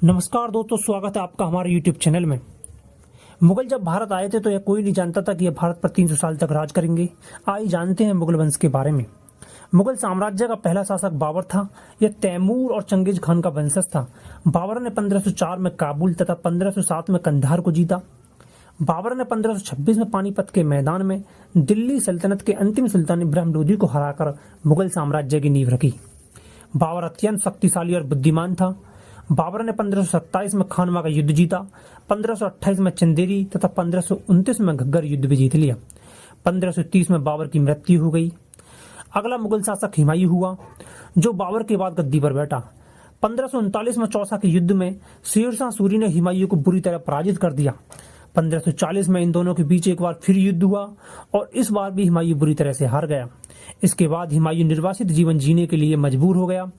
नमस्कार दोस्तों, स्वागत है आपका हमारे YouTube चैनल में। मुगल जब भारत आए थे तो यह कोई नहीं जानता था कि यह भारत पर 300 साल तक राज करेंगे। आइए जानते हैं मुगल वंश के बारे में। मुगल साम्राज्य का पहला शासक बाबर था। यह तैमूर और चंगेज खान का वंशज था। बाबर ने 1504 में काबुल तथा 1507 में कंधार को जीता। बाबर ने 1526 में पानीपत के मैदान में दिल्ली सल्तनत के अंतिम सुल्तान इब्राहिम लोदी को हराकर मुगल साम्राज्य की नींव रखी। बाबर अत्यंत शक्तिशाली और बुद्धिमान था। बाबर ने 1527 में खानवा का युद्ध जीता, 1528 में चंदेरी तथा 1529 में घग्गर युद्ध भी जीत लिया। 1530 में बाबर की मृत्यु हो गई। अगला मुगल शासक हुमायूं हुआ, जो बाबर के बाद गद्दी पर बैठा। 1539 में चौसा के युद्ध में शेरशाह सूरी ने हुमायूं को बुरी तरह पराजित कर दिया। 1540 में इन दोनों के बीच एक बार फिर युद्ध हुआ और इस बार भी हुमायूं बुरी तरह से हार गया। इसके बाद हुमायूं निर्वासित जीवन जीने के लिए मजबूर हो गया।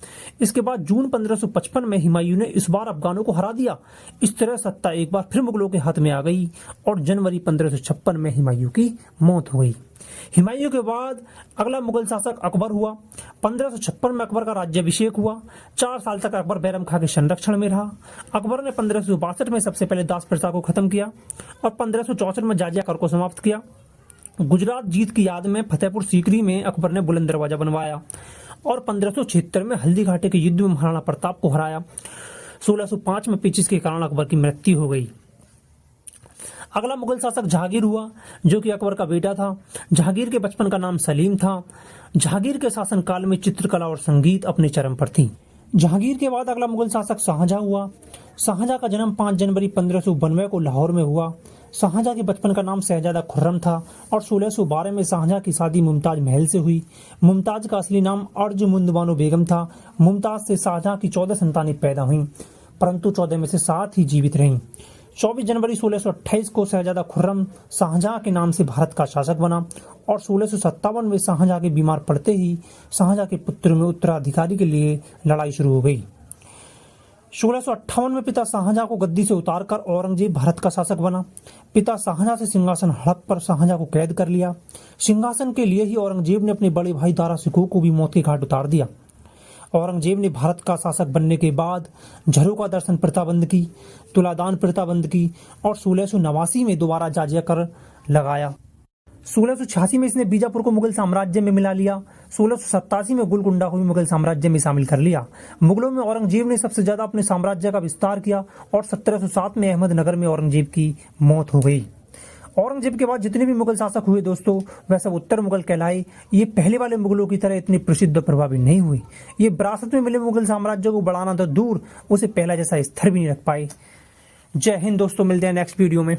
इसके बाद जून 1555 में हुमायूं ने इस बार अफगानों को हरा दिया। इस तरह सत्ता एक बार फिर मुगलों के हाथ में आ गई और जनवरी 1556 में हुमायूं की मौत हो गई। हुमायूं के बाद अगला मुगल शासक अकबर हुआ। 1556 में अकबर का राज्याभिषेक हुआ। 4 साल तक अकबर बैरम खां के संरक्षण में रहा। अकबर ने 1562 में सबसे पहले दास प्रथा को खत्म किया और 1564 में जाजिया कर को समाप्त किया। गुजरात जीत की याद में फतेहपुर सीकरी में अकबर ने बुलंद दरवाजा बनवाया और 1576 में हल्दी घाटी के युद्ध में महाराणा प्रताप को हराया। 1605 में पेचिश के कारण अकबर की मृत्यु हो गई। अगला मुगल शासक जहांगीर हुआ, जो कि अकबर का बेटा था। जहांगीर के बचपन का नाम सलीम था। जहांगीर के शासनकाल में चित्रकला और संगीत अपने चरम पर थी। जहांगीर के बाद अगला मुगल शासक शाहजहां हुआ। शाहजहां का जन्म 5 जनवरी 1592 को लाहौर में हुआ। शाहजहां के बचपन का नाम शहजादा खुर्रम था और 1612 में शाहजहां की शादी मुमताज महल से हुई। मुमताज का असली नाम अर्जुमुंद बानो बेगम था। मुमताज से शाहजहां की 14 संतानें पैदा हुईं, परंतु 14 में से 7 ही जीवित रहीं। 24 जनवरी 1628 को शहजादा खुर्रम शाहजहां के नाम से भारत का शासक बना और 1657 में शाहजहां के बीमार पड़ते ही शाहजहां के पुत्र में उत्तराधिकारी के लिए लड़ाई शुरू हो गई। 1658 में पिता शाहजहां को गद्दी से उतारकर औरंगजेब भारत का शासक बना। पिता शाहजहां से सिंहासन हड़प पर शाहजहां को कैद कर लिया। सिंहासन के लिए ही औरंगजेब ने अपने बड़े भाई दारा शिकोह को भी मौत के घाट उतार दिया। औरंगजेब ने भारत का शासक बनने के बाद झरोका दर्शन प्रथा बंद की, तुलादान प्रथा बंद की और 1689 में दोबारा जाजिया कर लगाया। 1686 में इसने बीजापुर को मुगल साम्राज्य में मिला लिया। 1687 में गोलकुंडा को भी मुगल साम्राज्य में शामिल कर लिया। मुगलों में औरंगजेब ने सबसे ज्यादा अपने साम्राज्य का विस्तार किया और 1707 में अहमदनगर में औरंगजेब की मौत हो गई। औरंगजेब के बाद जितने भी मुगल शासक हुए दोस्तों, वह सब उत्तर मुगल कहलाए। ये पहले वाले मुगलों की तरह इतने प्रसिद्ध और प्रभावी नहीं हुए। ये विरासत में मिले मुगल साम्राज्य को बढ़ाना तो दूर, उसे पहला जैसा स्तर भी नहीं रख पाए। जय हिंद दोस्तों, मिलते हैं नेक्स्ट वीडियो में।